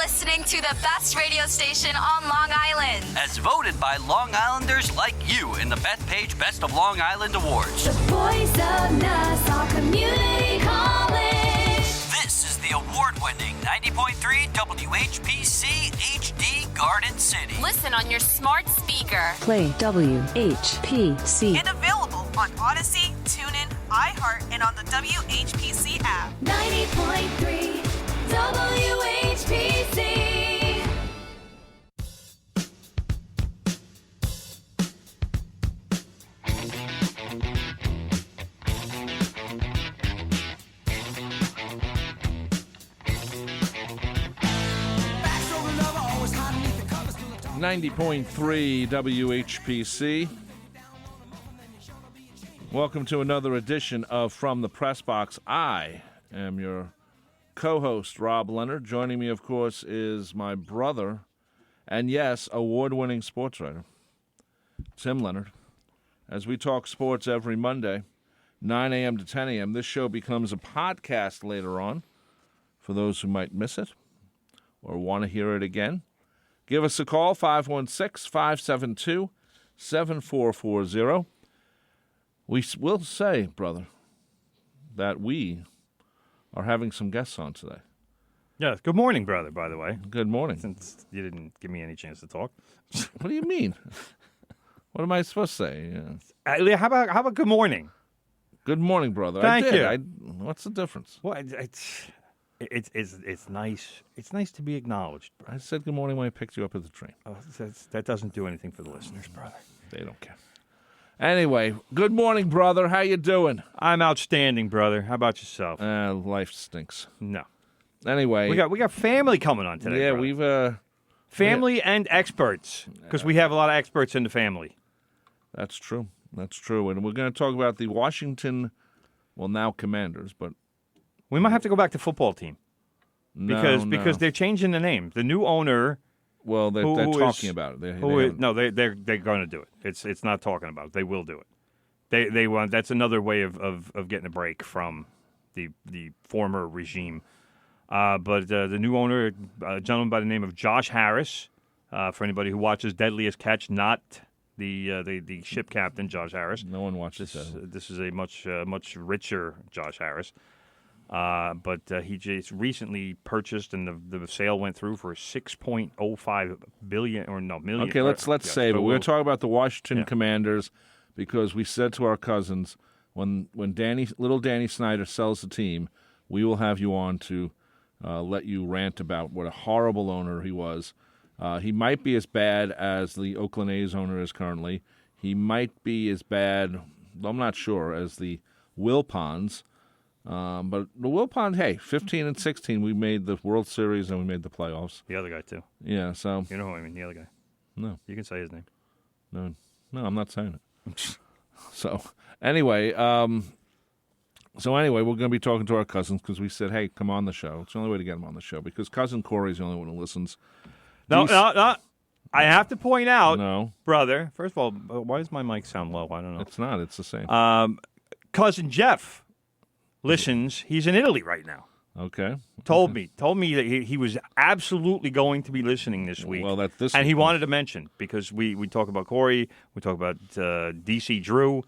listening to the best radio station on Long Island. As voted by Long Islanders like you in the Bethpage Best of Long Island Awards. The voice of Nassau Community College. This is the award-winning 90.3 WHPC HD Garden City. Listen on your smart speaker. Play WHPC. And available on Odyssey, TuneIn, iHeart, and on the WHPC app. 90.3 WHPC. .3 WHPC. Welcome to another edition of From the Press Box. I am your co-host, Rob Leonard. Joining me, of course, is my brother, and yes, award-winning sports writer, Tim Leonard. As we talk sports every Monday, 9 a.m. to 10 a.m., this show becomes a podcast later on for those who might miss it or want to hear it again. Give us a call, 516-572-7440. We will say, brother, that we are having some guests on today. Yes. Good morning, brother, by the way. Good morning. Since you didn't give me any chance to talk. What do you mean? What am I supposed to say? How about good morning? Good morning, brother. Thank I did. you. What's the difference? Well, it's nice. It's nice to be acknowledged. I said good morning when I picked you up at the train. Oh, that doesn't do anything for the listeners, brother. They don't care. Anyway, good morning, brother. How you doing? I'm outstanding, brother. How about yourself? Life stinks. No. Anyway, We got family coming on today. yeah, brother. Family and experts, because we have a lot of experts in the family. That's true. That's true. And we're going to talk about the Washington, well, now Commanders, but We might have to go back to football team because they're changing the name. The new owner. Well, they're talking about it. They're going to do it. It's not talking about it. They will do it. They want. That's another way of getting a break from the former regime. But the new owner, a gentleman by the name of Josh Harris, for anybody who watches Deadliest Catch, not the ship captain Josh Harris. No one watches that. This is a much richer Josh Harris. But he just recently purchased, and the sale went through for $6.05 billion or no million. Okay, let's save it. We're going to talk about the Washington Commanders because we said to our cousins when little Danny Snyder sells the team, we will have you on to let you rant about what a horrible owner he was. He might be as bad as the Oakland A's owner is currently. He might be as bad, I'm not sure, as the Wilpons. But the Wilpons, hey, 15-16, we made the World Series and we made the playoffs. The other guy, too. Yeah, so. You know who I mean, the other guy. No. You can say his name. No, I'm not saying it. So, anyway, we're going to be talking to our cousins because we said, hey, come on the show. It's the only way to get them on the show because Cousin Corey's the only one who listens. No. I have to point out, No. brother, first of all, why does my mic sound low? I don't know. It's not. It's the same. Cousin Jeff listens. He's in Italy right now. Okay. Told me that he was absolutely going to be listening this week. Well, that's this and week. he wanted to mention because we talk about Corey, we talk about DC Drew,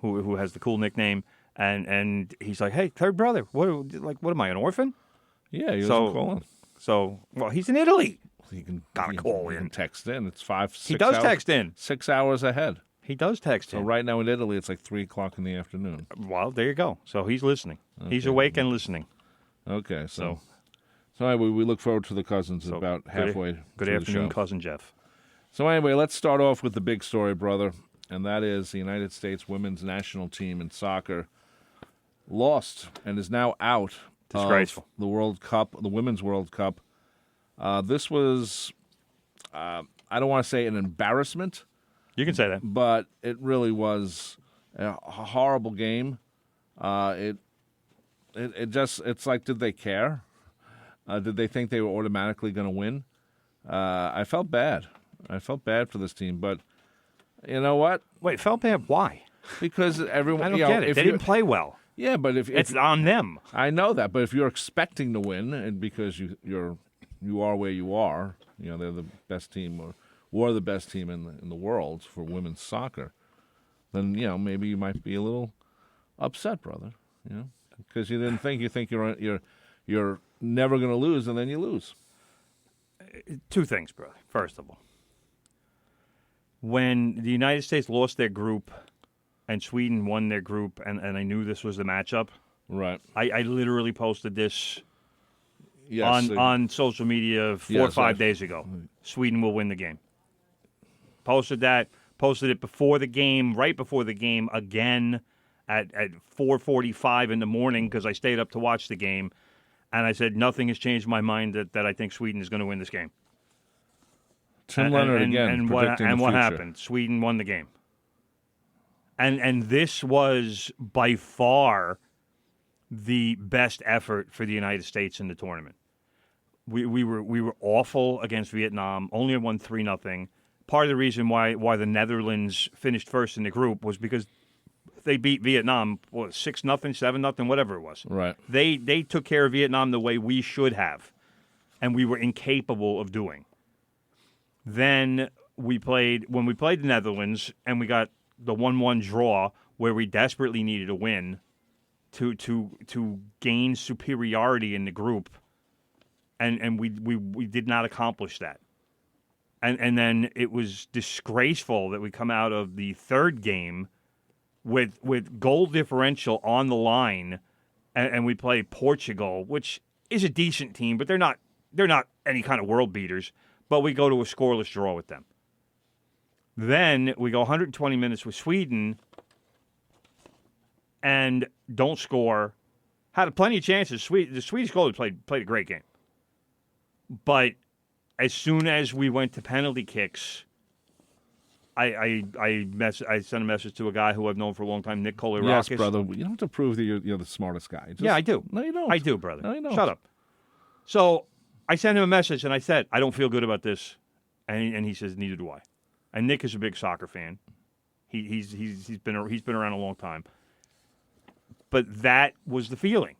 who has the cool nickname, and he's like, hey, third brother, what am I, an orphan? Yeah, he doesn't call in. So, well, he's in Italy. He can call in. He can text in. It's 5-6 He does hours, text in. 6 hours ahead. He does text So in. right now in Italy, it's like 3 o'clock in the afternoon. Well, there you go. So he's listening. Okay. He's awake and listening. Okay, so anyway, we look forward to the cousins about halfway Good through afternoon, the show. Cousin Jeff. So anyway, let's start off with the big story, brother, and that is the United States women's national team in soccer lost and is now out Disgraceful. of the World Cup, the Women's World Cup. This was, I don't want to say an embarrassment. You can say that. But it really was a horrible game. It's like, did they care? Did they think they were automatically going to win? I felt bad. I felt bad for this team, but you know what? Wait, felt bad? Why? Because everyone. I don't get it. They didn't play well. Yeah, but if it's on them. I know that, but if you're expecting to win, and because you're you are where you are. You know, they're the best team or were the best team in the world for women's soccer. Then maybe you might be a little upset, brother. Because you think you're never going to lose, and then you lose. Two things, brother. First of all, when the United States lost their group and Sweden won their group, and I knew this was the matchup, right? I literally posted this yes, on social media 4 or 5 days ago. Sweden will win the game. Posted it before the game, right before the game, again at 4:45 in the morning because I stayed up to watch the game. And I said, nothing has changed my mind that I think Sweden is going to win this game. Tim Leonard again predicting the what future. happened? Sweden won the game. And this was by far the best effort for the United States in the tournament. We were awful against Vietnam, only won 3-0. Part of the reason why the Netherlands finished first in the group was because they beat Vietnam 6-0, 7-0, whatever it was. Right. They took care of Vietnam the way we should have, and we were incapable of doing. Then when we played the Netherlands, and we got the 1-1 draw where we desperately needed a win to gain superiority in the group, and we did not accomplish that. And then it was disgraceful that we come out of the third game with goal differential on the line, and we play Portugal, which is a decent team, but they're not any kind of world beaters. But we go to a scoreless draw with them. Then we go 120 minutes with Sweden and don't score. Had plenty of chances. The Swedish goalie played a great game. But as soon as we went to penalty kicks, I sent a message to a guy who I've known for a long time, Nick Kolirakis. Yes, brother. You don't have to prove that you're the smartest guy. Yeah, I do. No, you don't. I do, brother. No, you don't. Shut up. So I sent him a message, and I said, I don't feel good about this. And he says, neither do I. And Nick is a big soccer fan. He's been around a long time. But that was the feeling.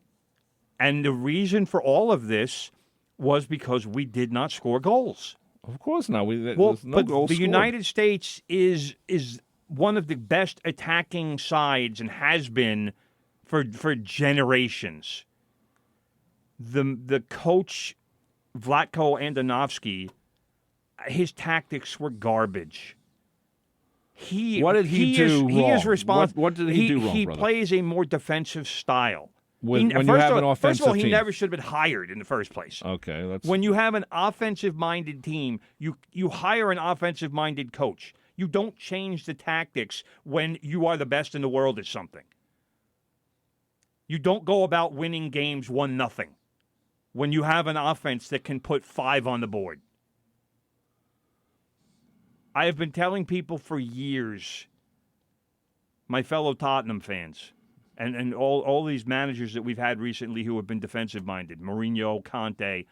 And the reason for all of this was because we did not score goals. Of course not. But no goals the scored. United States is one of the best attacking sides and has been for generations. The coach Vlatko Andonovski, his tactics were garbage. What did he do wrong? He is responsible. What did he do wrong, He brother? plays a more defensive style. When you have an offensive First of all, he team. never should have been hired in the first place. Okay, When you have an offensive-minded team, you hire an offensive-minded coach. You don't change the tactics when you are the best in the world at something. You don't go about winning games 1-0 when you have an offense that can put 5 on the board. I have been telling people for years, my fellow Tottenham fans, and all these managers that we've had recently who have been defensive-minded, Mourinho, Conte,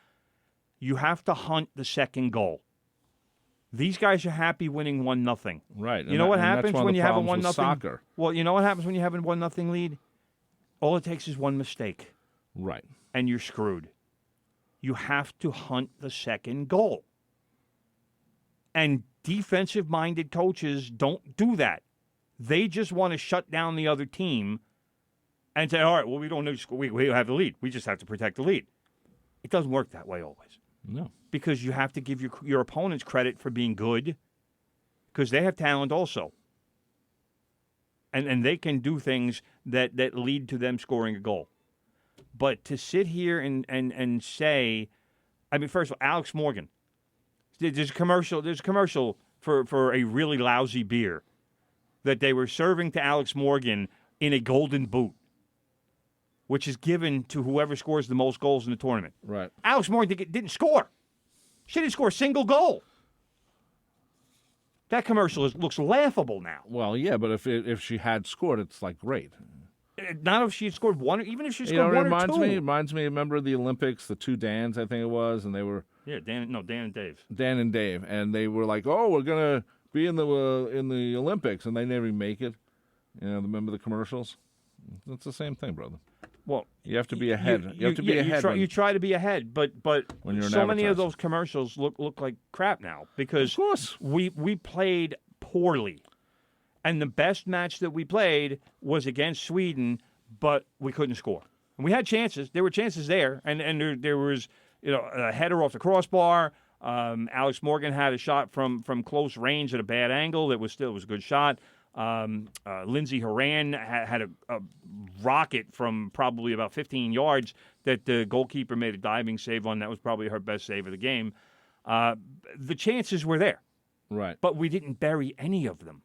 you have to hunt the second goal. These guys are happy winning 1-0. Right. You know what happens when you have a 1-0? Soccer. Well, you know what happens when you have a 1-0 lead? All it takes is one mistake. Right. And you're screwed. You have to hunt the second goal. And defensive-minded coaches don't do that. They just want to shut down the other team and say, all right, well, we don't need to score. We have the lead. We just have to protect the lead. It doesn't work that way always. No. Because you have to give your opponents credit for being good because they have talent also. And they can do things that lead to them scoring a goal. But to sit here and say, I mean, first of all, Alex Morgan, there's a commercial for a really lousy beer that they were serving to Alex Morgan in a golden boot, which is given to whoever scores the most goals in the tournament. Right. Alex Morgan didn't score. She didn't score a single goal. That commercial looks laughable now. Well, yeah, but if she had scored, it's like great. Not if she had scored one, even if she You scored know, one or two. it reminds me. Remember the Olympics, the two Dans, I think it was, and they were Dan and Dave. Dan and Dave, and they were like, "Oh, we're gonna be in the Olympics," and they never make it. You know, remember the commercials? It's the same thing, brother. Well, You have to be ahead. You have to be ahead. You try to be ahead, but When you're an so many of advertiser. those commercials look like crap now because Of course. we played poorly, and the best match that we played was against Sweden, but we couldn't score. And we had chances. There were chances there, and there was a header off the crossbar. Alex Morgan had a shot from close range at a bad angle. It was a good shot. Lindsey Horan had a rocket from probably about 15 yards that the goalkeeper made a diving save on. That was probably her best save of the game. The chances were there, Right. but we didn't bury any of them.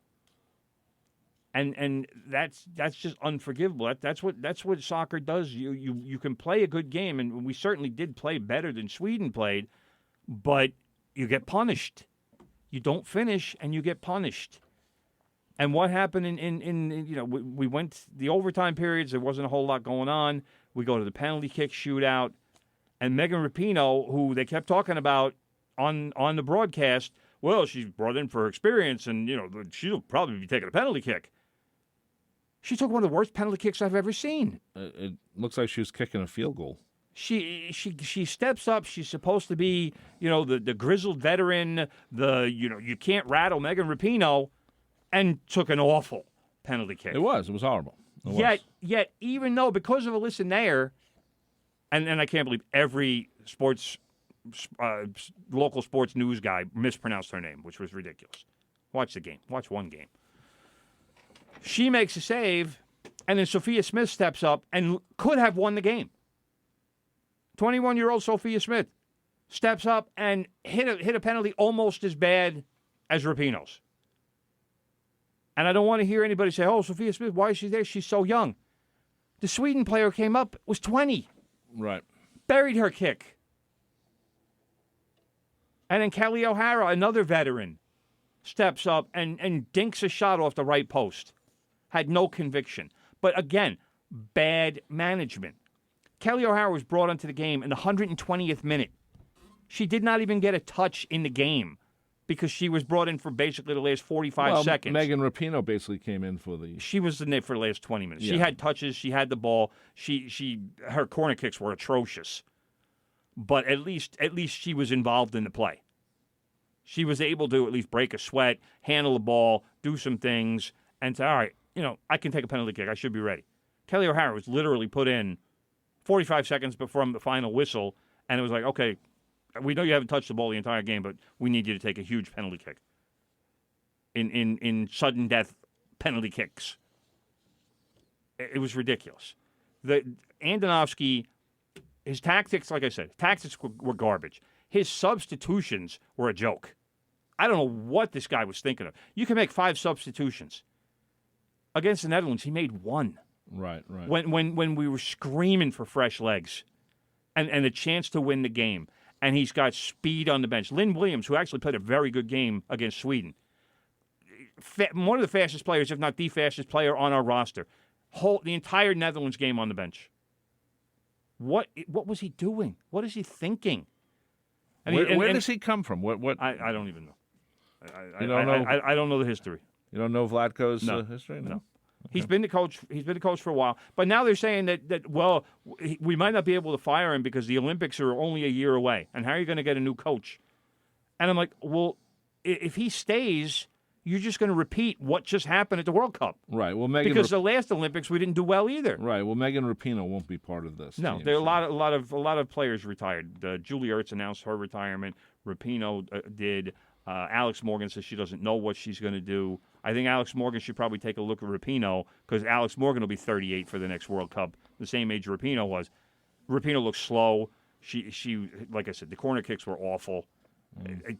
And that's just unforgivable. That's what soccer does. You can play a good game, and we certainly did play better than Sweden played, but you get punished. You don't finish, and you get punished. And what happened we went the overtime periods, there wasn't a whole lot going on. We go to the penalty kick shootout, and Megan Rapinoe, who they kept talking about on the broadcast, well, she's brought in for experience, and she'll probably be taking a penalty kick. She took one of the worst penalty kicks I've ever seen. It looks like she was kicking a field goal. She steps up. She's supposed to be, the grizzled veteran, you can't rattle Megan Rapinoe, and took an awful penalty kick. It was horrible. It Yet, even though, because of Alyssa Nair, and I can't believe every local sports news guy mispronounced her name, which was ridiculous. Watch the game. Watch one game. She makes a save, and then Sophia Smith steps up and could have won the game. 21-year-old Sophia Smith steps up and hit a penalty almost as bad as Rapinoe's. And I don't want to hear anybody say, oh, Sophia Smith, why is she there? She's so young. The Sweden player came up, was 20. Right. Buried her kick. And then Kelly O'Hara, another veteran, steps up and dinks a shot off the right post. Had no conviction. But again, bad management. Kelly O'Hara was brought into the game in the 120th minute. She did not even get a touch in the game because she was brought in for basically the last 45 seconds. Megan Rapinoe basically came in for She was in there for the last 20 minutes. Yeah. She had touches. She had the ball. Her corner kicks were atrocious. But at least she was involved in the play. She was able to at least break a sweat, handle the ball, do some things, and say, all right, I can take a penalty kick. I should be ready. Kelly O'Hara was literally put in 45 seconds before the final whistle, and it was like, okay, we know you haven't touched the ball the entire game, but we need you to take a huge penalty kick. In sudden death penalty kicks. It was ridiculous. Andonovski, his tactics, like I said, were garbage. His substitutions were a joke. I don't know what this guy was thinking of. You can make 5 substitutions. Against the Netherlands, he made 1. Right. When we were screaming for fresh legs and a chance to win the game. And he's got speed on the bench. Lynn Williams, who actually played a very good game against Sweden, one of the fastest players, if not the fastest player on our roster, the entire Netherlands game on the bench. What was he doing? What is he thinking? Where does he come from? What? I don't even know. You don't know? I don't know the history. You don't know Vlatko's No. history? No. He's been the coach. He's been the coach for a while, but now they're saying that we might not be able to fire him because the Olympics are only a year away. And how are you going to get a new coach? And I'm like, well, if he stays, you're just going to repeat what just happened at the World Cup. Right. Well, because the last Olympics we didn't do well either. Right. Well, Megan Rapinoe won't be part of this. No, team, there are so. a lot of players retired. Julie Ertz announced her retirement. Rapinoe did. Alex Morgan says she doesn't know what she's going to do. I think Alex Morgan should probably take a look at Rapinoe because Alex Morgan will be 38 for the next World Cup, the same age Rapinoe was. Rapinoe looks slow. She like I said, the corner kicks were awful.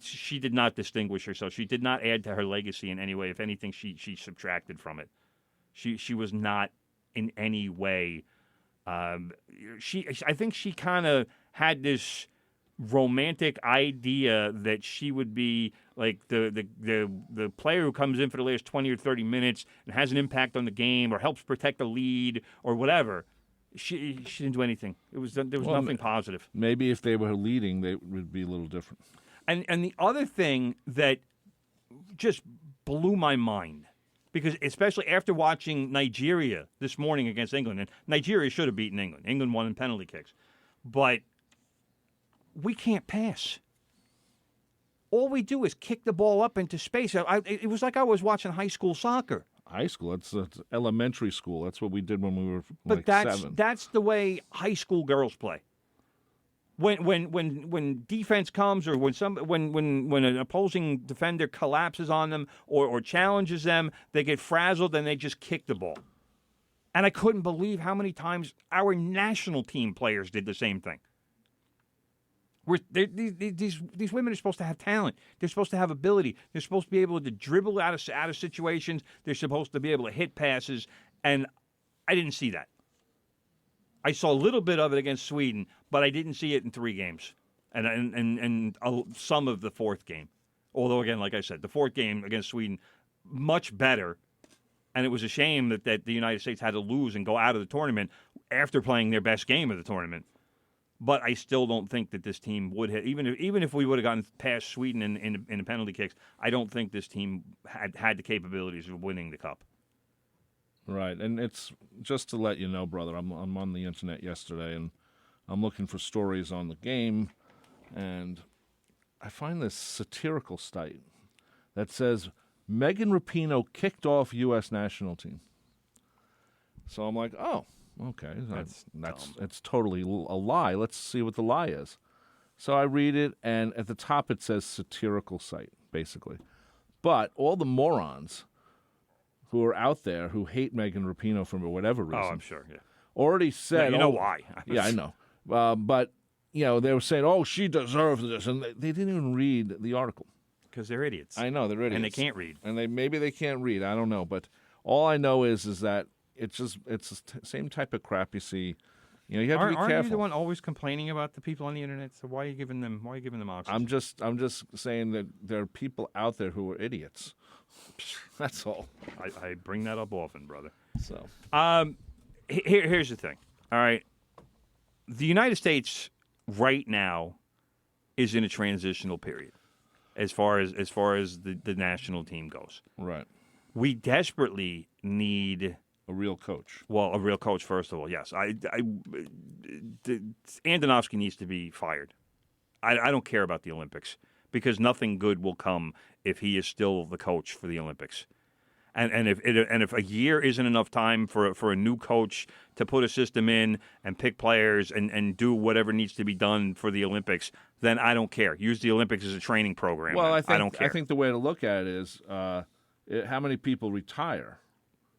She did not distinguish herself. She did not add to her legacy in any way. If anything, she subtracted from it. She was not in any way. I think she kind of had this romantic idea that she would be like the player who comes in for the last 20 or 30 minutes and has an impact on the game or helps protect the lead or whatever. She didn't do anything. There was nothing positive. Maybe if they were leading, they would be a little different. And the other thing that just blew my mind Because especially after watching Nigeria this morning against England, and Nigeria should have beaten England. England won in penalty kicks. But we can't pass. All we do is kick the ball up into space. It was like I was watching high school soccer. High school, it's elementary school. That's what we did when we were But like 7. that's the way high school girls play. When defense comes, or when an opposing defender collapses on them or challenges them, they get frazzled and they just kick the ball. And I couldn't believe how many times our national team players did the same thing. These women are supposed to have talent. They're supposed to have ability. They're supposed to be able to dribble out of situations. They're supposed to be able to hit passes, and I didn't see that. I saw a little bit of it against Sweden, but I didn't see it in 3 games, and some of the fourth game. Although, again, like I said, the fourth game against Sweden, much better, and it was a shame that the United States had to lose and go out of the tournament after playing their best game of the tournament. But I still don't think that this team would have, even if we would have gotten past Sweden in the penalty kicks, I don't think this team had the capabilities of winning the cup. Right, and it's just to let you know, brother, I'm on the internet yesterday, and I'm looking for stories on the game, and I find this satirical site that says, Megan Rapinoe kicked off U.S. national team. So I'm like, oh, okay, it's totally a lie. Let's see what the lie is. So I read it, and at the top it says satirical site, basically. But all the morons who are out there who hate Megan Rapinoe for whatever reason. Oh, I'm sure, yeah. Already said. You know why. Yeah, I know. But, they were saying, oh, she deserves this. And they didn't even read the article. Because they're idiots. I know, they're idiots. And they can't read. And maybe they can't read. I don't know. But all I know is that it's the same type of crap you see. You have to be careful. Aren't you the one always complaining about the people on the internet? So why are you giving them oxygen? I'm just saying that there are people out there who are idiots. That's all. I bring that up often, brother. So, here's the thing. All right, the United States right now is in a transitional period, as far as the national team goes. Right. We desperately need a real coach. Well, a real coach, first of all. Yes, Andonovsky needs to be fired. I don't care about the Olympics, because nothing good will come if he is still the coach for the Olympics. And if a year isn't enough time for a new coach to put a system in and pick players and do whatever needs to be done for the Olympics, then I don't care. Use the Olympics as a training program. Well, I don't care. I think the way to look at it is how many people retire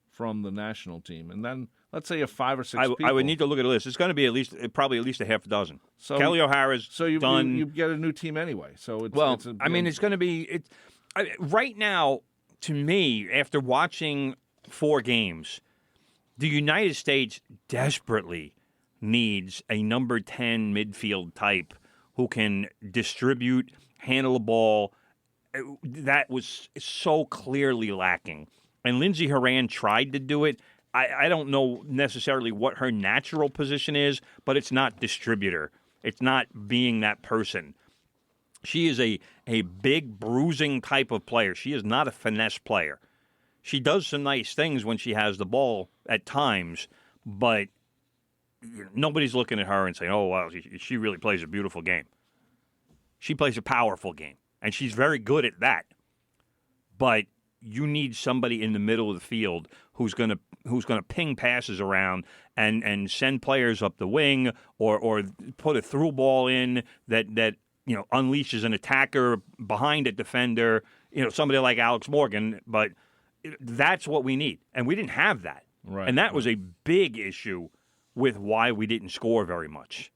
from the national team, and then let's say 5 or 6 people. I would need to look at a list. It's going to be probably at least a half dozen. So Kelly O'Hara's done. You get a new team anyway. So it's it's going to be right now. To me, after watching 4 games, the United States desperately needs a number 10 midfield type who can distribute, handle the ball. That was so clearly lacking. And Lindsey Horan tried to do it. I don't know necessarily what her natural position is, but it's not distributor. It's not being that person. She is a big, bruising type of player. She is not a finesse player. She does some nice things when she has the ball at times, but nobody's looking at her and saying, oh, wow, she really plays a beautiful game. She plays a powerful game, and she's very good at that. But you need somebody in the middle of the field who's going to ping passes around and send players up the wing or put a through ball in that unleashes an attacker behind a defender, somebody like Alex Morgan, but that's what we need. And we didn't have that. Right. And that was a big issue with why we didn't score very much.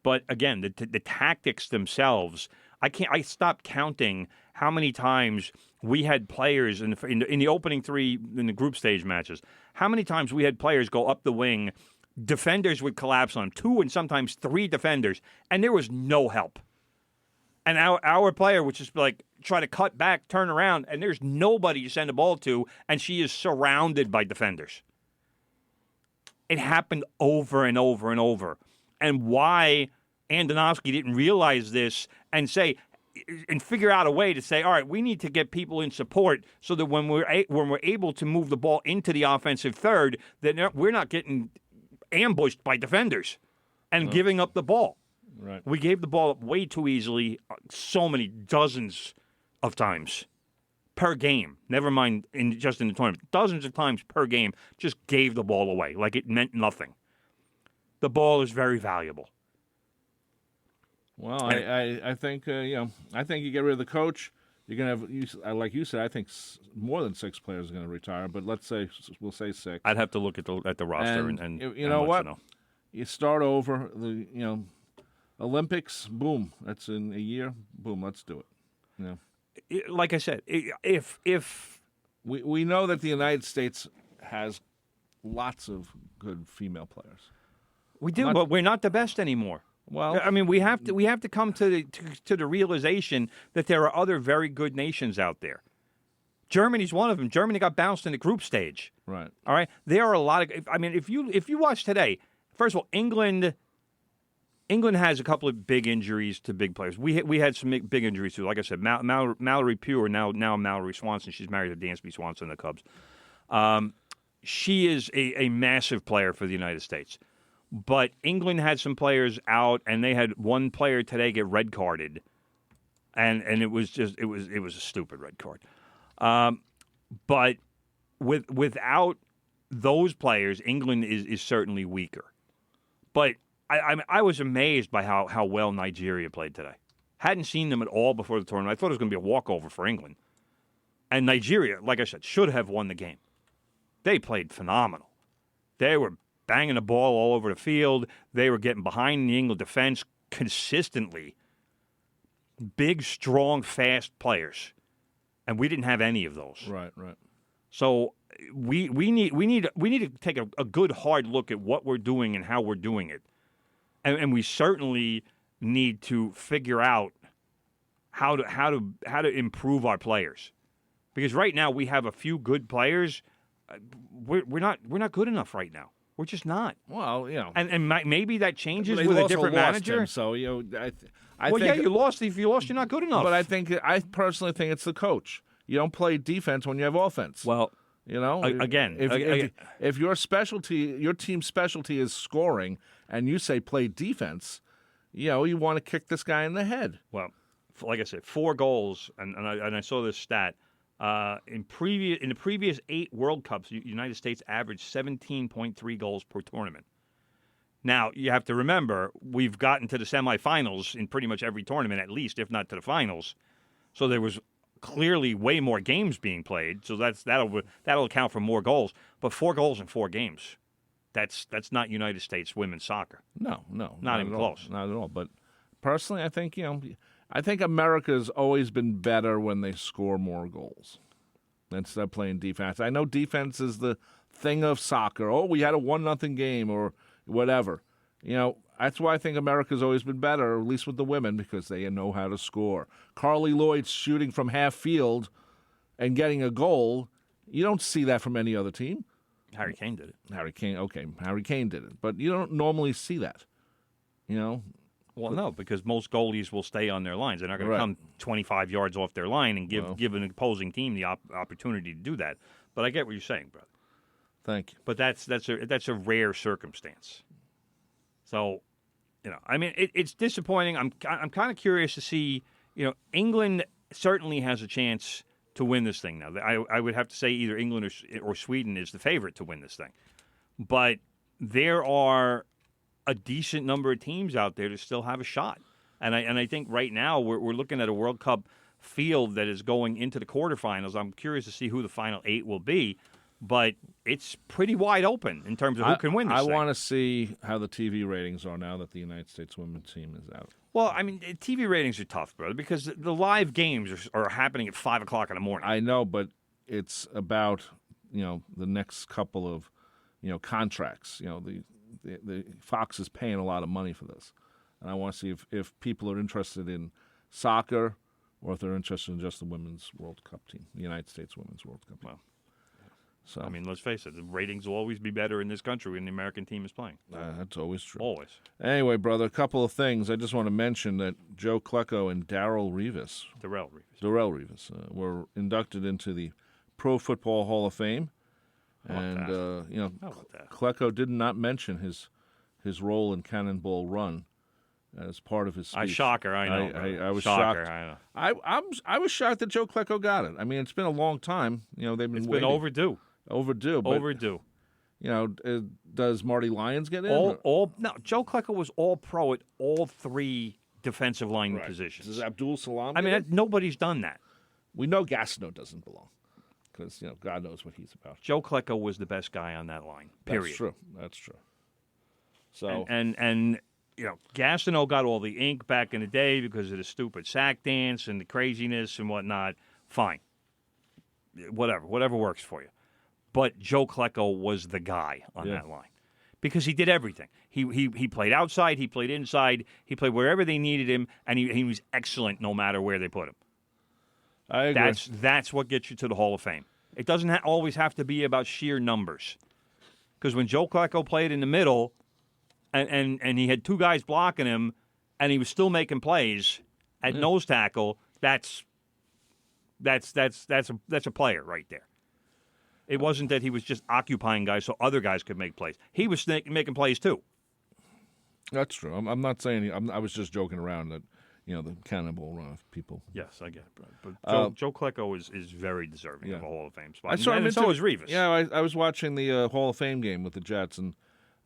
But again, the tactics themselves, I stopped counting how many times we had players in the opening 3 in the group stage matches, how many times we had players go up the wing. Defenders would collapse on 2 and sometimes 3 defenders, and there was no help. And our player would just try to cut back, turn around, and there's nobody to send the ball to, and she is surrounded by defenders. It happened over and over and over. And why Andonovsky didn't realize this and say, and figure out a way to say, all right, we need to get people in support so that when we're able to move the ball into the offensive third, that we're not getting ambushed by defenders and giving up the ball. Right. We gave the ball up way too easily, so many dozens of times per game. Never mind just in the tournament. Dozens of times per game, just gave the ball away like it meant nothing. The ball is very valuable. Well, I think I think you get rid of the coach. You're gonna have, like you said, I think more than 6 players are going to retire. But we'll say 6. I'd have to look at the roster and you know what? You know. You start over. Olympics. Boom. That's in a year. Boom. Let's do it. Like I said, if we know that the United States has lots of good female players. we do, but we're not the best anymore. Well, I mean, we have to come to the realization that there are other very good nations out there. Germany's one of them. Germany got bounced in the group stage. right. All right, there are a lot of. I mean, if you watch today, first of all, England has a couple of big injuries to big players. We had some big injuries too. Like I said, Mallory Pugh, or now Mallory Swanson. She's married to Dansby Swanson of the Cubs. She is a massive player for the United States. But England had some players out, and they had one player today get red carded, and it was a stupid red card. But without those players, England is certainly weaker. But I was amazed by how well Nigeria played today. Hadn't seen them at all before the tournament. I thought it was going to be a walkover for England. And Nigeria, like I said, should have won the game. They played phenomenal. They were banging the ball all over the field. They were getting behind the England defense consistently. Big, strong, fast players. And we didn't have any of those. Right. So we need to take a good hard look at what we're doing and how we're doing it. And we certainly need to figure out how to improve our players. Because right now we have a few good players. We're not good enough right now. We're just not. Well, and maybe that changes they with a also different lost manager. him, so I Well, think, yeah, you lost. If you lost, you're not good enough. But I personally think it's the coach. You don't play defense when you have offense. Well, again, if your team's specialty is scoring, and you say play defense, you want to kick this guy in the head. Well, like I said, 4 goals, and I saw this stat. In the previous 8 World Cups, the United States averaged 17.3 goals per tournament. Now, you have to remember, we've gotten to the semifinals in pretty much every tournament, at least, if not to the finals. So there was clearly way more games being played. So that'll account for more goals. But 4 goals in 4 games, that's not United States women's soccer. No, not even close. Not at all. But personally, I think America's always been better when they score more goals instead of playing defense. I know defense is the thing of soccer. Oh, we had a 1-0 game or whatever. That's why I think America's always been better, at least with the women, because they know how to score. Carly Lloyd shooting from half field and getting a goal. You don't see that from any other team. Harry Kane did it. Harry Kane did it. But you don't normally see that. Well, no, because most goalies will stay on their lines. They're not going to come 25 yards off their line and give an opposing team the opportunity to do that. But I get what you're saying, brother. Thank you. But that's a rare circumstance. So, I mean, it's disappointing. I'm kind of curious to see. England certainly has a chance to win this thing now. I would have to say either England or Sweden is the favorite to win this thing. But there are a decent number of teams out there to still have a shot. And I think right now we're looking at a World Cup field that is going into the quarterfinals. I'm curious to see who the final 8 will be, but it's pretty wide open in terms of who can win this thing. I want to see how the TV ratings are now that the United States women's team is out. Well, I mean, TV ratings are tough, brother, because the live games are happening at 5 o'clock in the morning. I know, but it's about, the next couple of, contracts. The Fox is paying a lot of money for this. And I want to see if people are interested in soccer or if they're interested in just the Women's World Cup team, the United States Women's World Cup team. So I mean, let's face it, the ratings will always be better in this country when the American team is playing. that's always true. Always. Anyway, brother, a couple of things. I just want to mention that Joe Klecko and Darrell Revis were inducted into the Pro Football Hall of Fame. And, How about that? Klecko did not mention his role in Cannonball Run as part of his speech. Shocker, I know. I was Shocker, shocked. I know. I was shocked that Joe Klecko got it. I mean, it's been a long time. They've been It's waiting. been overdue. Overdue. But, Overdue. Does Marty Lyons get in? No, Joe Klecko was all pro at all three defensive line Right. positions. Does Abdul Salam I get mean, in? nobody's done that. We know Gastineau doesn't belong because, God knows what he's about. Joe Klecko was the best guy on that line, period. That's true. So And Gastineau got all the ink back in the day because of the stupid sack dance and the craziness and whatnot. Fine. Whatever works for you. But Joe Klecko was the guy on that line because he did everything. He played outside, he played inside, he played wherever they needed him, and he was excellent no matter where they put him. I agree. That's what gets you to the Hall of Fame. It doesn't always have to be about sheer numbers. Because when Joe Klecko played in the middle, and he had two guys blocking him, and he was still making plays at nose tackle, that's a player right there. It wasn't that he was just occupying guys so other guys could make plays. He was making plays too. That's true. I'm not saying. I was just joking around that the Cannonball Run of people. Yes, I get it, but Joe Klecko is very deserving of a Hall of Fame spot. So is Revis. Yeah, I was watching the Hall of Fame game with the Jets, and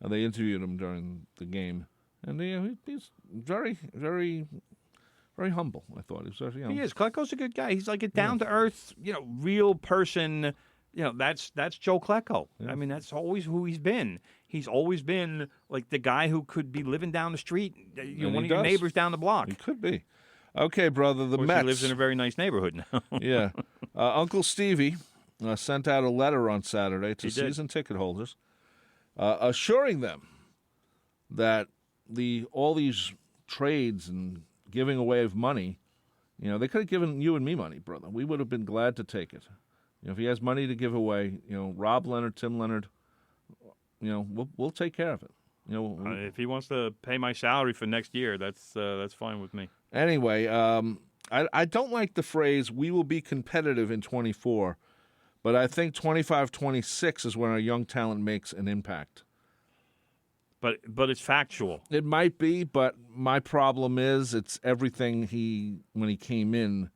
they interviewed him during the game, and he's very, very, very humble. I thought he was. He is. Klecko's a good guy. He's like a down to earth, real person. That's Joe Klecko. Yeah. I mean, that's always who he's been. He's always been like the guy who could be living down the street, one of your neighbors down the block. He could be. Okay, brother, the Mets. He lives in a very nice neighborhood now. Yeah. Uncle Stevie sent out a letter on Saturday to season ticket holders assuring them that all these trades and giving away of money, they could have given you and me money, brother. We would have been glad to take it. If he has money to give away, Rob Leonard, Tim Leonard, we'll take care of it. If he wants to pay my salary for next year, that's fine with me. Anyway, I don't like the phrase "we will be competitive in 24," but I think 25-26 is when our young talent makes an impact. But it's factual. It might be, but my problem is it's everything when he came in.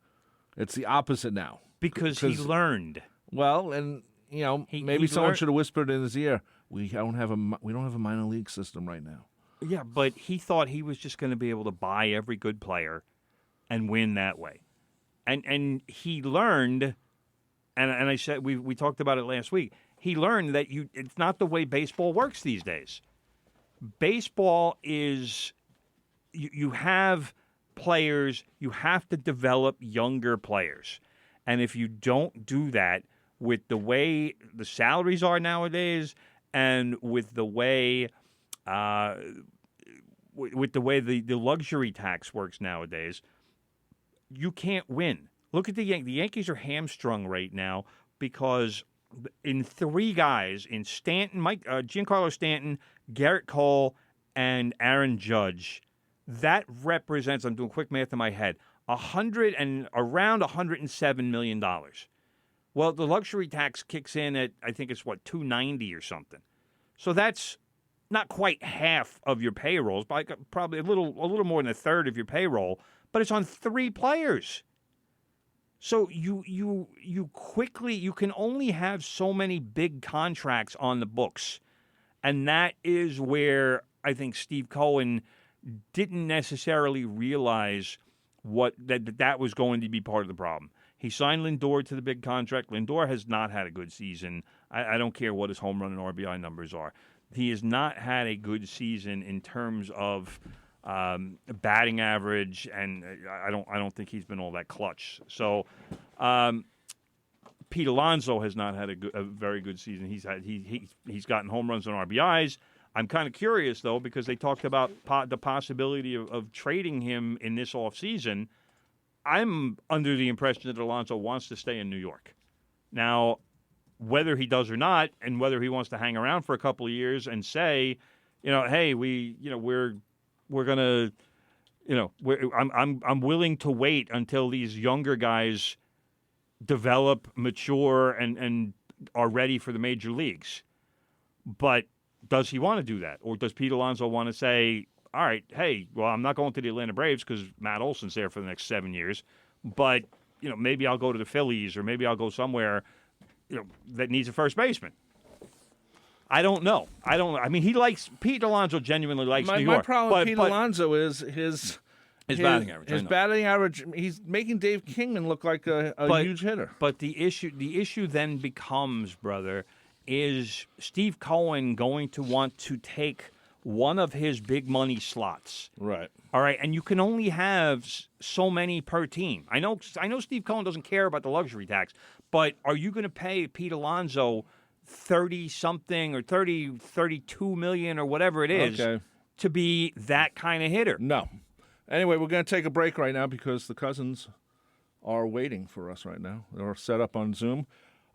It's the opposite now. Because he learned. Well, and maybe someone should have whispered in his ear, we don't have a minor league system right now. Yeah, but he thought he was just going to be able to buy every good player and win that way. And he learned, and I said we talked about it last week. He learned that it's not the way baseball works these days. Baseball is you have players, you have to develop younger players. And if you don't do that with the way the salaries are nowadays and with the way the luxury tax works nowadays, you can't win. Look at the Yankees. The Yankees are hamstrung right now because in three guys, in Stanton, Giancarlo Stanton, Garrett Cole, and Aaron Judge, that represents, I'm doing quick math in my head, around $107 million. Well, the luxury tax kicks in at, I think it's $290 or something. So that's not quite half of your payrolls, probably a little more than a third of your payroll, but it's on three players. So you can only have so many big contracts on the books. And that is where I think Steve Cohen didn't necessarily realize that was going to be part of the problem. He signed Lindor to the big contract. Lindor has not had a good season. I don't care what his home run and RBI numbers are. He has not had a good season in terms of batting average, and I don't think he's been all that clutch. So Pete Alonso has not had a very good season. He's gotten home runs and RBIs. I'm kind of curious, though, because they talked about the possibility of trading him in this offseason. I'm under the impression that Alonso wants to stay in New York. Now, whether he does or not, and whether he wants to hang around for a couple of years and say, hey, we're gonna, I'm willing to wait until these younger guys develop, mature, and are ready for the major leagues. But does he want to do that, or does Pete Alonso want to say, all right, hey, well, I'm not going to the Atlanta Braves because Matt Olson's there for the next 7 years, but maybe I'll go to the Phillies, or maybe I'll go somewhere that needs a first baseman. I don't know. I mean, Pete Alonso genuinely likes New York. My problem with Pete Alonso is his batting average. His batting average. He's making Dave Kingman look like a huge hitter. But the issue then becomes, brother, is Steve Cohen going to want to take one of his big money slots? Right. All right, and you can only have so many per team. I know Steve Cohen doesn't care about the luxury tax, but are you going to pay Pete Alonso 30-something or 32 million or whatever it is to be that kind of hitter? No. Anyway, we're going to take a break right now because the Cousins are waiting for us right now. They're set up on Zoom.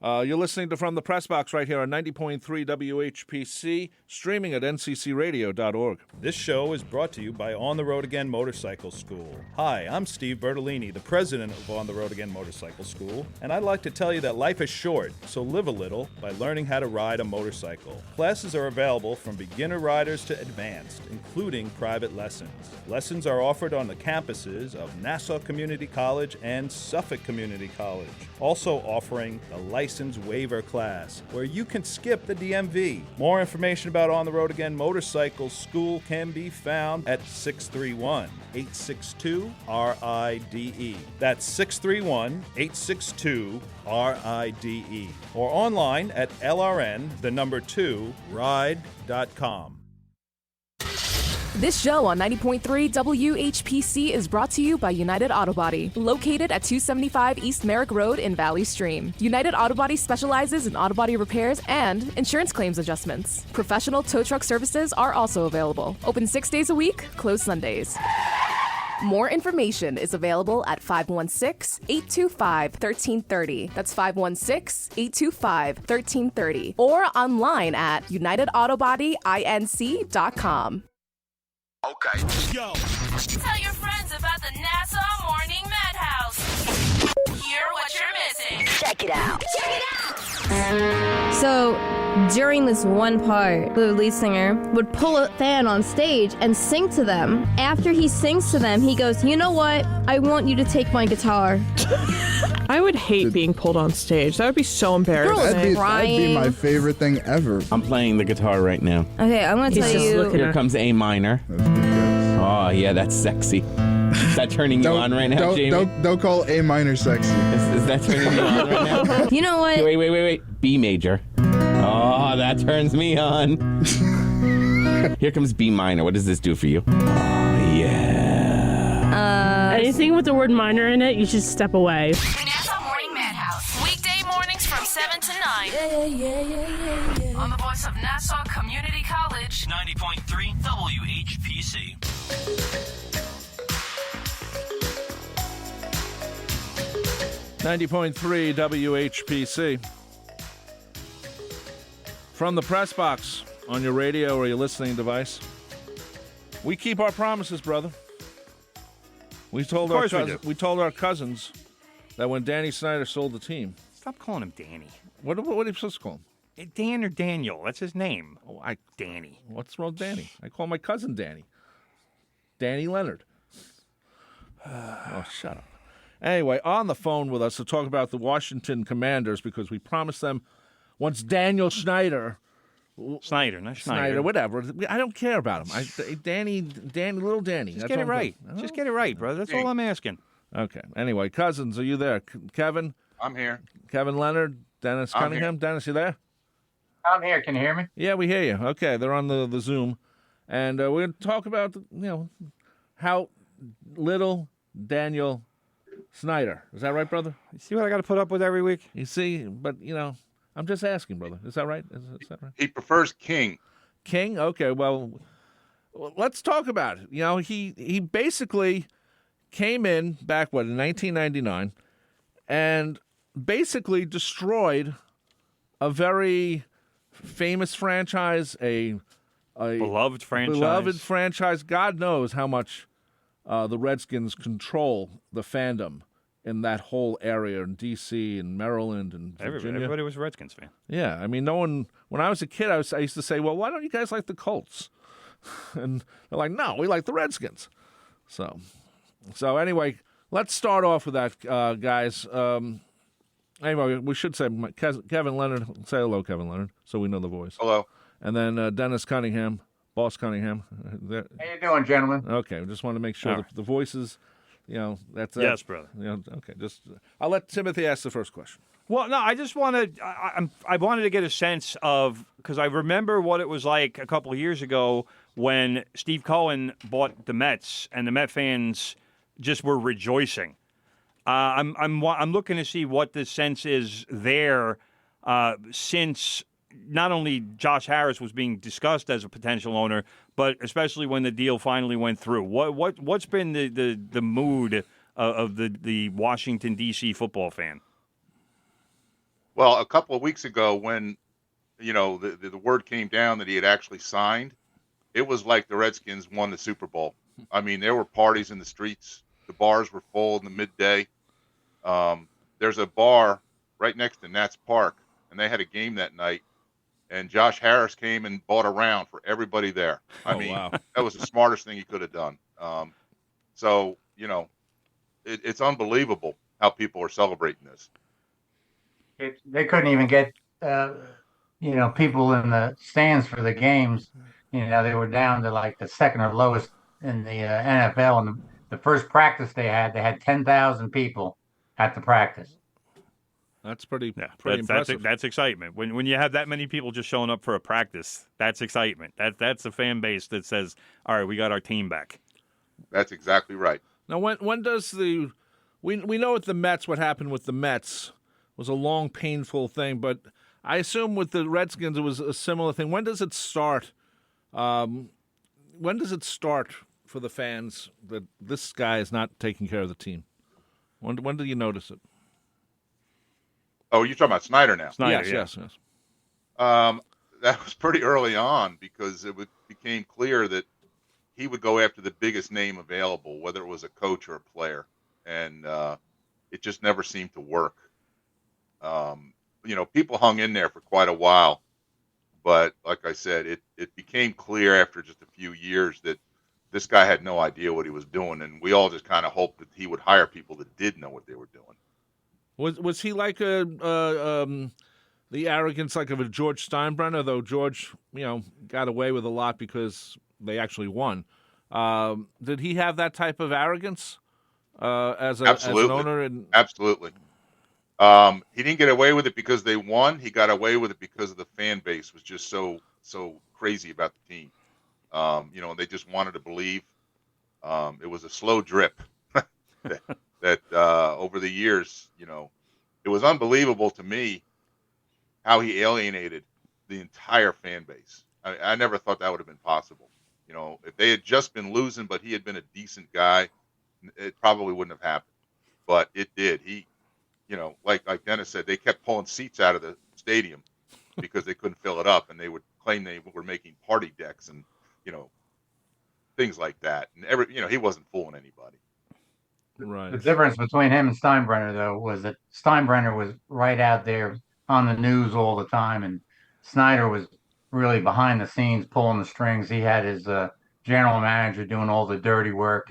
You're listening to From the Press Box right here on 90.3 WHPC, streaming at nccradio.org. This show is brought to you by On the Road Again Motorcycle School. Hi, I'm Steve Bertolini, the president of On the Road Again Motorcycle School, and I'd like to tell you that life is short, so live a little by learning how to ride a motorcycle. Classes are available from beginner riders to advanced, including private lessons. Lessons are offered on the campuses of Nassau Community College and Suffolk Community College, also offering a license waiver class where you can skip the DMV. More information about On the Road Again Motorcycle School can be found at 631-862-RIDE. That's 631-862-RIDE. Or online at LRN2ride.com. This show on 90.3 WHPC is brought to you by United Auto Body, located at 275 East Merrick Road in Valley Stream. United Auto Body specializes in auto body repairs and insurance claims adjustments. Professional tow truck services are also available. Open 6 days a week, closed Sundays. More information is available at 516-825-1330. That's 516-825-1330. Or online at UnitedAutoBodyInc.com. Okay. Yo. Tell your friends about the Nassau Morning Madhouse. Hear what you're missing. Check it out. Check it out. So, during this one part, the lead singer would pull a fan on stage and sing to them. After he sings to them, he goes, you know what? I want you to take my guitar. I would hate being pulled on stage. That would be so embarrassing. Girls that'd be my favorite thing ever. I'm playing the guitar right now. Okay, I'm going to tell you. Here comes A minor. Oh, yeah, that's sexy. Is that turning you on right now, Jamie? Don't call A minor sexy. Is that turning you on right now? You know what? Wait. B major. Oh, that turns me on. Here comes B minor. What does this do for you? Oh, yeah. Anything with the word minor in it, you should step away. Nassau Morning Madhouse. Weekday mornings from 7 to 9. Yeah. On the voice of Nassau Community College. 90.3 WHPC. .3 WHPC. From the press box on your radio or your listening device. We keep our promises, brother. We told our cousins that when Danny Snyder sold the team. Stop calling him Danny. What are you supposed to call him? Dan or Daniel. That's his name. Oh, Danny. What's wrong with Danny? I call my cousin Danny. Danny Leonard. Oh, shut up. Anyway, on the phone with us to talk about the Washington Commanders because we promised them once Daniel Snyder. Snyder, not Schneider. Whatever. I don't care about him. Danny, little Danny. Just get it right. Just get it right, brother. That's all I'm asking. Okay. Anyway, cousins, are you there? Kevin? I'm here. Kevin Leonard? Dennis Cunningham? Dennis, you there? I'm here. Can you hear me? Yeah, we hear you. Okay, they're on the Zoom. And we're going to talk about, how little Daniel Snyder. Is that right, brother? You see what I got to put up with every week? You see, but, I'm just asking, brother. Is that right? Is that right? He prefers King. King? Okay, well, let's talk about it. He basically came in back, in 1999, and basically destroyed a very famous franchise, a beloved franchise. Beloved franchise. God knows how much the Redskins control the fandom in that whole area in D.C. and Maryland and Virginia. Everybody was a Redskins fan. Yeah, I mean, no one. When I was a kid, I used to say, "Well, why don't you guys like the Colts?" And they're like, "No, we like the Redskins." So anyway, let's start off with that, guys. Anyway, we should say Kevin Leonard. Say hello, Kevin Leonard, so we know the voice. Hello. And then Dennis Cunningham, Boss Cunningham. How you doing, gentlemen? Okay, we just want to make sure Right. the voices, that's Yes, brother. Okay, I'll let Timothy ask the first question. Well, no, I just wanted I wanted to get a sense of, because I remember what it was like a couple of years ago when Steve Cohen bought the Mets and the Met fans just were rejoicing. I'm looking to see what the sense is there since not only Josh Harris was being discussed as a potential owner, but especially when the deal finally went through. What's been the mood of the Washington D.C. football fan? Well, a couple of weeks ago, when the word came down that he had actually signed, it was like the Redskins won the Super Bowl. I mean, there were parties in the streets. The bars were full in the midday. There's a bar right next to Nats Park, and they had a game that night. And Josh Harris came and bought a round for everybody there. I mean, wow. That was the smartest thing he could have done. So it's unbelievable how people are celebrating this. They couldn't even get, people in the stands for the games. They were down to like the second or lowest in the NFL. And the first practice they had 10,000 people at the practice. That's pretty That's impressive. that's excitement. When you have that many people just showing up for a practice, that's excitement. That's a fan base that says, all right, we got our team back. That's exactly right. Now, when does we know with the Mets, what happened with the Mets was a long, painful thing, but I assume with the Redskins it was a similar thing. When does it start? When does it start for the fans that this guy is not taking care of the team? When do you notice it? Oh, you're talking about Snyder now? Snyder, yes. That was pretty early on because it became clear that he would go after the biggest name available, whether it was a coach or a player, and it just never seemed to work. People hung in there for quite a while, but like I said, it became clear after just a few years that this guy had no idea what he was doing, and we all just kind of hoped that he would hire people that did know what they were doing. Was he like the arrogance like of a George Steinbrenner? Though George, got away with a lot because they actually won. Did he have that type of arrogance as an owner? Absolutely. He didn't get away with it because they won. He got away with it because the fan base was just so crazy about the team. They just wanted to believe. It was a slow drip that over the years, it was unbelievable to me how he alienated the entire fan base. I never thought that would have been possible. If they had just been losing, but he had been a decent guy, it probably wouldn't have happened. But it did. He, like Dennis said, they kept pulling seats out of the stadium because they couldn't fill it up, and they would claim they were making party decks and, things like that. And he wasn't fooling anybody. Right. The difference between him and Steinbrenner, though, was that Steinbrenner was right out there on the news all the time, and Snyder was really behind the scenes pulling the strings. He had his general manager doing all the dirty work,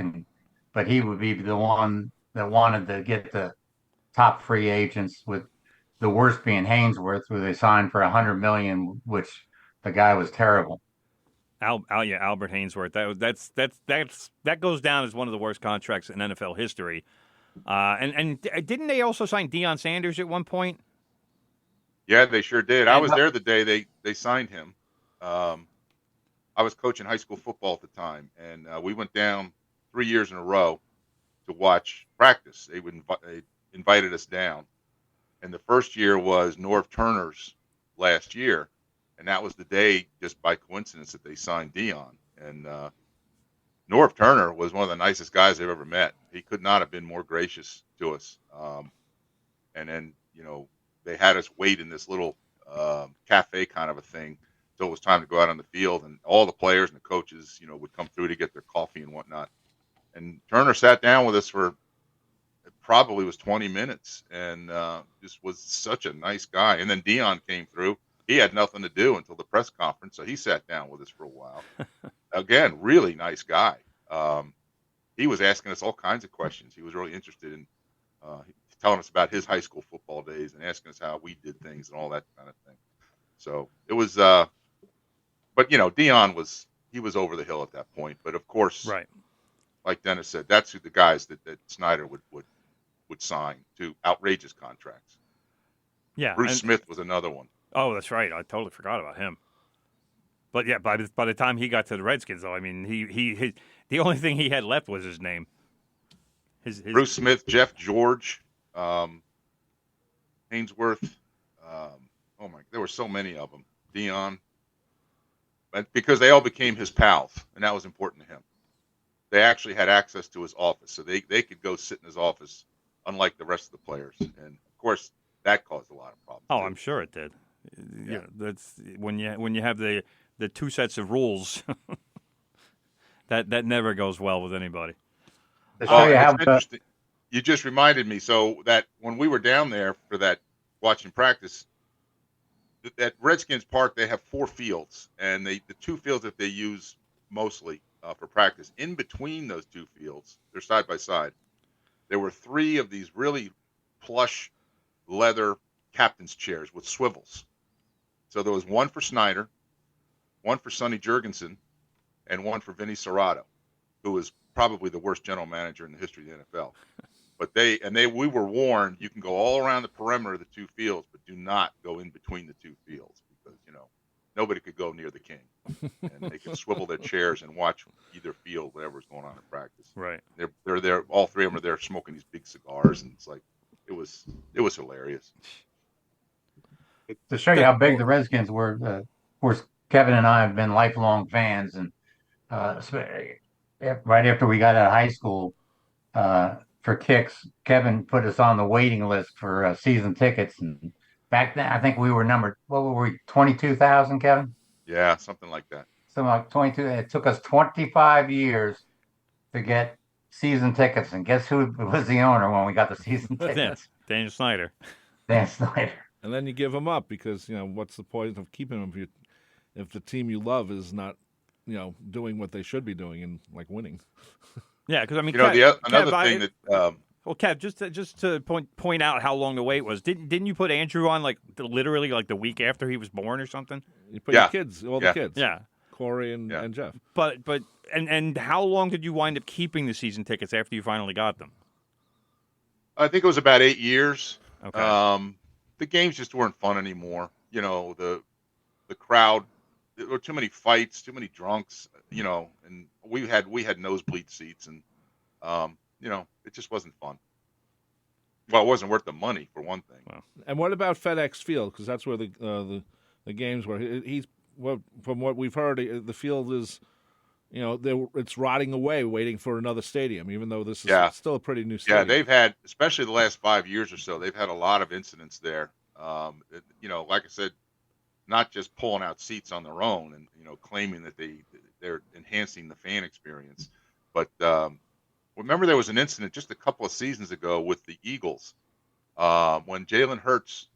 but he would be the one that wanted to get the top free agents, with the worst being Hainsworth, who they signed for $100 million, which the guy was terrible. Albert Hainsworth. That goes down as one of the worst contracts in NFL history. And didn't they also sign Deion Sanders at one point? Yeah, they sure did. I was there the day they signed him. I was coaching high school football at the time, and we went down 3 years in a row to watch practice. They invited us down, and the first year was Norv Turner's last year. And that was the day, just by coincidence, that they signed Deion. And Norv Turner was one of the nicest guys I've ever met. He could not have been more gracious to us. And then, they had us wait in this little cafe kind of a thing until it was time to go out on the field, and all the players and the coaches, would come through to get their coffee and whatnot. And Turner sat down with us for it probably was 20 minutes, and just was such a nice guy. And then Dion came through. He had nothing to do until the press conference, so he sat down with us for a while. Again, really nice guy. He was asking us all kinds of questions. He was really interested in telling us about his high school football days and asking us how we did things and all that kind of thing. So it was, but Dion was over the hill at that point. But of course, right, like Dennis said, that's who the guys that Snyder would sign to outrageous contracts. Yeah, Bruce Smith was another one. Oh, that's right. I totally forgot about him. But yeah, by the time he got to the Redskins, though, I mean, he the only thing he had left was his name. His Bruce Smith, Jeff George, Hainsworth. There were so many of them. Dion, but because they all became his pals, and that was important to him. They actually had access to his office, so they could go sit in his office, unlike the rest of the players. And of course, that caused a lot of problems. Oh, I'm sure it did. Yeah, that's when you have the two sets of rules. that never goes well with anybody. Interesting. You just reminded me. So that when we were down there for that watching practice, at Redskins Park, they have 4 fields, and the 2 fields that they use mostly for practice. In between those 2 fields, they're side by side. There were 3 of these really plush leather captain's chairs with swivels. So there was one for Snyder, one for Sonny Jurgensen, and one for Vinny Serrato, who was probably the worst general manager in the history of the NFL. But we were warned, you can go all around the perimeter of the 2 fields, but do not go in between the 2 fields because, nobody could go near the king. And they could swivel their chairs and watch either field, whatever was going on in practice. Right. They're there, all 3 of them are there smoking these big cigars, and it's like, it was hilarious. To show you how big the Redskins were, of course, Kevin and I have been lifelong fans, and right after we got out of high school, for kicks, Kevin put us on the waiting list for season tickets, and back then I think we were numbered. What were we? 22,000, Kevin? Yeah, something like that. Something like 22. It took us 25 years to get season tickets, and guess who was the owner when we got the season tickets? Dan Snyder. Dan Snyder. And then you give them up because what's the point of keeping them if the team you love is not doing what they should be doing and like winning. Yeah, because I mean, another thing that. Well, Kev, just to point out how long the wait was. Didn't you put Andrew on literally the week after he was born or something? You put your kids, all the kids. Yeah, Corey and Jeff. But how long did you wind up keeping the season tickets after you finally got them? I think it was about 8 years. Okay. The games just weren't fun anymore. The crowd. There were too many fights, too many drunks. And we had nosebleed seats, and it just wasn't fun. Well, it wasn't worth the money for one thing. Wow. And what about FedEx Field? Because that's where the games were. From what we've heard, the field is, it's rotting away, waiting for another stadium. Even though this is still a pretty new stadium. Yeah, they've had, especially the last 5 years or so, they've had a lot of incidents there. Like I said, not just pulling out seats on their own and claiming that they're enhancing the fan experience, but remember there was an incident just a couple of seasons ago with the Eagles when Jalen Hurts,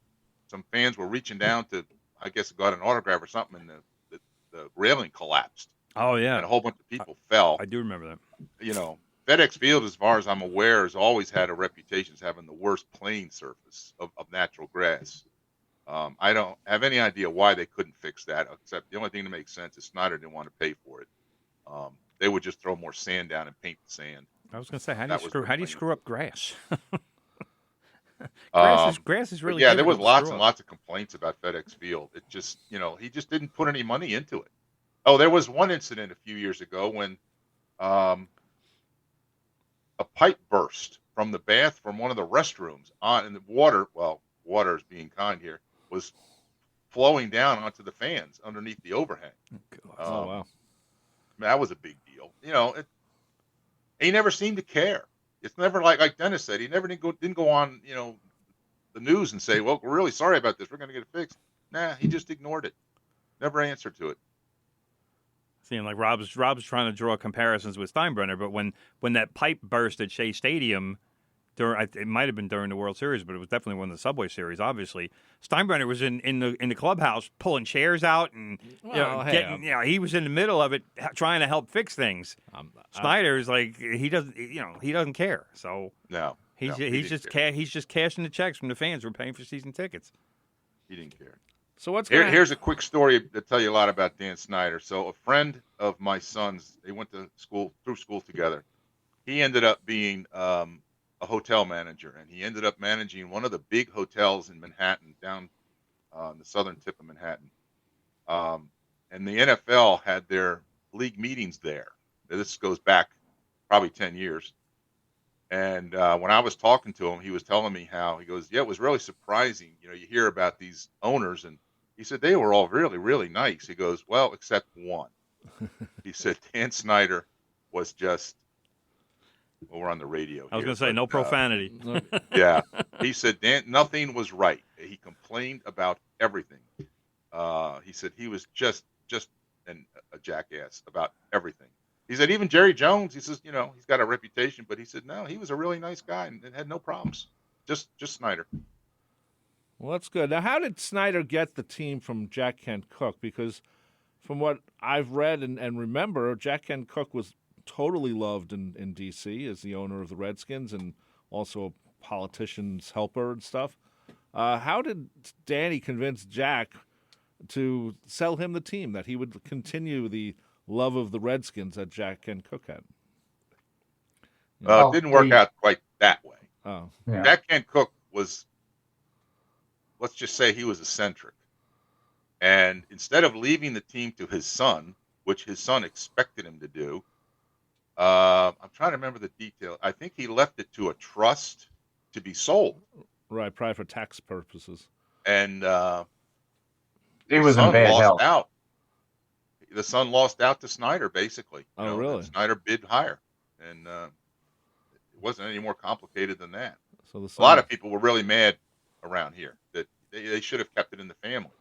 some fans were reaching down to, I guess, got an autograph or something, and the railing collapsed. Oh yeah, and a whole bunch of people fell. I do remember that. FedEx Field, as far as I'm aware, has always had a reputation as having the worst playing surface of natural grass. I don't have any idea why they couldn't fix that, except the only thing that makes sense is Snyder didn't want to pay for it. They would just throw more sand down and paint the sand. I was going to say, how do you screw up grass? Grass is really there was lots and lots of complaints about FedEx Field. It just he just didn't put any money into it. Oh, there was one incident a few years ago when a pipe burst from the bath from one of the restrooms and the water. Well, water is being kind here. Was flowing down onto the fans underneath the overhang. Oh wow, that was a big deal. He never seemed to care. It's never like Dennis said. He never didn't go on the news and say, "Well, we're really sorry about this. We're going to get it fixed." Nah, he just ignored it. Never answered to it. Seeing like Rob's trying to draw comparisons with Steinbrenner, but when that pipe burst at Shea Stadium, it might have been during the World Series, but it was definitely one of the Subway Series. Obviously, Steinbrenner was in the clubhouse pulling chairs out and he was in the middle of it trying to help fix things. Snyder's like he doesn't care. So no, he's just cashing the checks from the fans who are paying for season tickets. He didn't care. So here's a quick story to tell you a lot about Dan Snyder. So a friend of my son's, they went to school together. He ended up being a hotel manager, and he ended up managing one of the big hotels in Manhattan, down on the southern tip of Manhattan. And the NFL had their league meetings there. This goes back probably 10 years. And when I was talking to him, he was telling me how, he goes, yeah, it was really surprising. You hear about these owners, and he said they were all really, really nice. He goes, well, except one. He said Dan Snyder was just, well, we're on the radio. I was going to say, no profanity. Yeah. He said nothing was right. He complained about everything. He said he was just a jackass about everything. He said even Jerry Jones, he says, he's got a reputation, but he said, no, he was a really nice guy and had no problems. Just Snyder. Well, that's good. Now, how did Snyder get the team from Jack Kent Cooke? Because from what I've read and remember, Jack Kent Cooke was totally loved in D.C. as the owner of the Redskins and also a politician's helper and stuff. How did Danny convince Jack to sell him the team, that he would continue the love of the Redskins that Jack Kent Cooke had? It didn't work out quite that way. Oh, yeah. Jack Kent Cooke was, let's just say he was eccentric. And instead of leaving the team to his son, which his son expected him to do, I'm trying to remember the detail. I think he left it to a trust to be sold. Right, probably for tax purposes. And he was in bad health. The son lost out to Snyder, basically. Oh, really? Snyder bid higher. And it wasn't any more complicated than that. So a lot of people were really mad around here that they should have kept it in the family.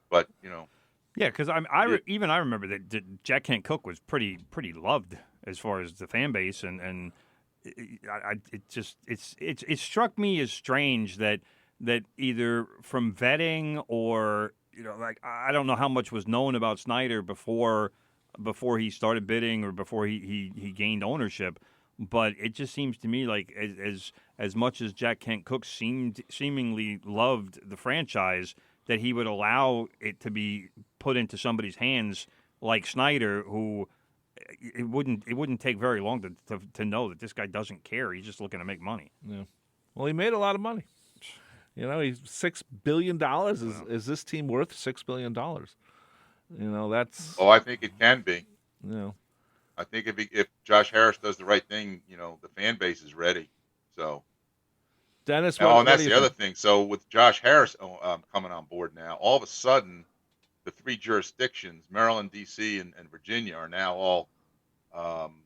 But, Yeah, because I remember that Jack Kent Cooke was pretty loved as far as the fan base, and it struck me as strange that either from vetting or I don't know how much was known about Snyder before he started bidding or before he gained ownership, but it just seems to me like as much as Jack Kent Cooke seemingly loved the franchise, that he would allow it to be put into somebody's hands like Snyder, who it wouldn't take very long to know that this guy doesn't care. He's just looking to make money. Yeah. Well, he made a lot of money. He's $6 billion. Is this team worth $6 billion? That's. Oh, I think it can be. I think if Josh Harris does the right thing, the fan base is ready. So. Dennis, and that's the other thing. So with Josh Harris coming on board now, all of a sudden, the three jurisdictions, Maryland, D.C., and Virginia, are now all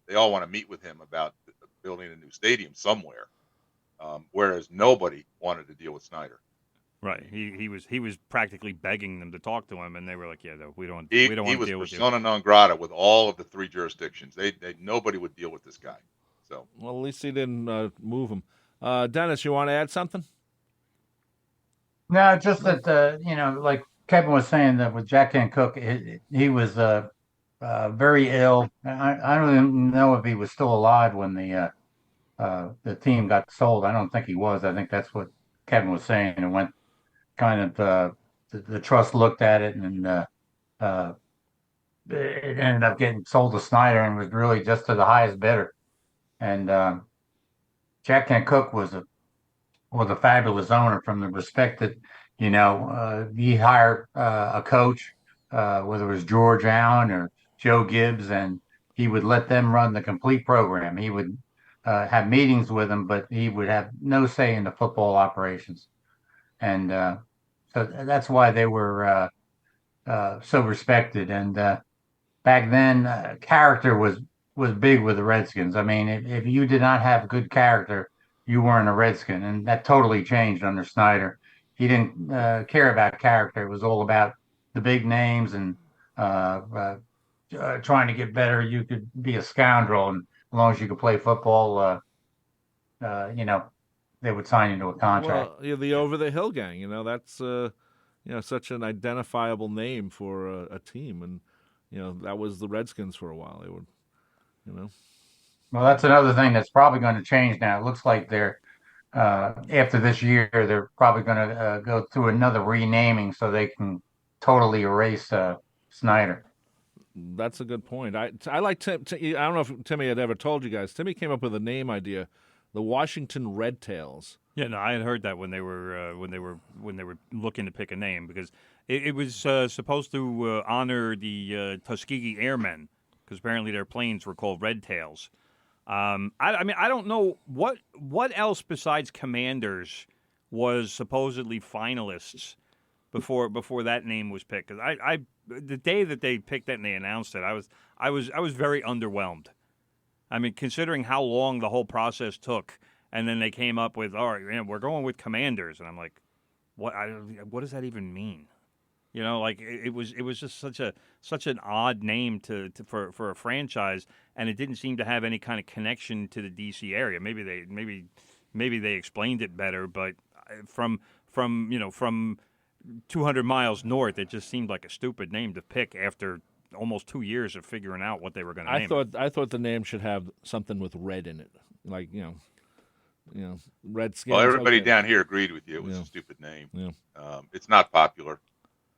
they all want to meet with him about building a new stadium somewhere, whereas nobody wanted to deal with Snyder. Right. He was practically begging them to talk to him, and they were like, "Yeah, no, we don't want to deal with you." He was persona non grata with all of the three jurisdictions. Nobody would deal with this guy. So. Well, at least he didn't move him. Dennis, you want to add something? No, just that like Kevin was saying, that with Jack Kent Cooke, he was very ill. I don't even know if he was still alive when the team got sold. I don't think he was. I think that's what Kevin was saying. And went kind of the trust looked at it, and it ended up getting sold to Snyder, and was really just to the highest bidder. And Jack Kent Cooke was a fabulous owner, from the respect that he hired a coach, whether it was George Allen or Joe Gibbs, and he would let them run the complete program. He would have meetings with them, but he would have no say in the football operations, and so that's why they were so respected. And back then, character was big with the Redskins. I mean, if you did not have good character, you weren't a Redskin, and that totally changed under Snyder. he didn't care about character. It was all about the big names and trying to get better. You could be a scoundrel, and as long as you could play football, they would sign you to a contract. Well, the Over the Hill Gang, that's such an identifiable name for a team, and that was the Redskins for a while. They would, Well, that's another thing that's probably going to change now. It looks like they're after this year, they're probably going to go through another renaming so they can totally erase Snyder. That's a good point. I like Tim. I don't know if Timmy had ever told you guys. Timmy came up with a name idea, the Washington Red Tails. Yeah, no, I had heard that when they were looking to pick a name, because it was supposed to honor the Tuskegee Airmen, because apparently their planes were called Red Tails. I mean, I don't know what else besides Commanders was supposedly finalists before that name was picked. Because I the day that they picked it and they announced it, I was very underwhelmed. I mean, considering how long the whole process took, and then they came up with, all right, man, we're going with Commanders, and I'm like, what does that even mean? Like it was just such an odd name for a franchise, and it didn't seem to have any kind of connection to the DC area. Maybe they explained it better, but from 200 miles north, it just seemed like a stupid name to pick after almost 2 years of figuring out what they were going to name it. I thought the name should have something with red in it, like Redskins. Well, everybody down here agreed with you. It was a stupid name. Yeah. It's not popular.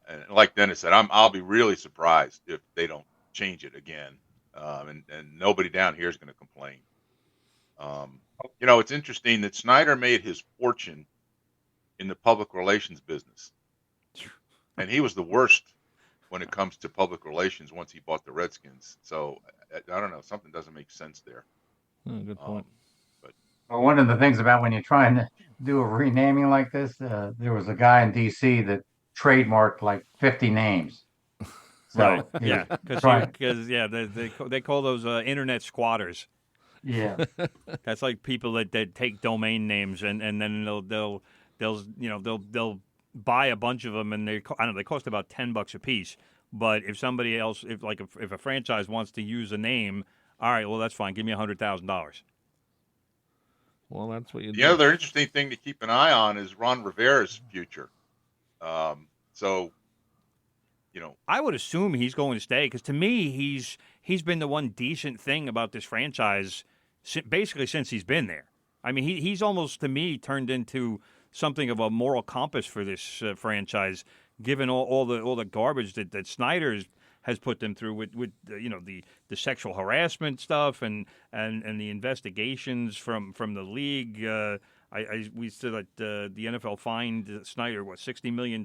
And like Dennis said, I'll be really surprised if they don't change it again. And nobody down here is going to complain. It's interesting that Snyder made his fortune in the public relations business. And he was the worst when it comes to public relations once he bought the Redskins. So, I don't know. Something doesn't make sense there. Good point. Well, one of the things about when you're trying to do a renaming like this, there was a guy in D.C. that trademarked like 50 names. So because they call those internet squatters. Yeah, that's like people that take domain names and then they'll buy a bunch of them, and they cost about $10 a piece. But if somebody else, if a franchise wants to use a name, all right, well that's fine. Give me $100,000. Well, that's what you do. The other interesting thing to keep an eye on is Ron Rivera's future. I would assume he's going to stay, because to me, he's been the one decent thing about this franchise basically since he's been there. I mean, he's almost, to me, turned into something of a moral compass for this franchise, given all the garbage that Snyder has put them through with the sexual harassment stuff and the investigations from the league. We said that the NFL fined Snyder $60 million.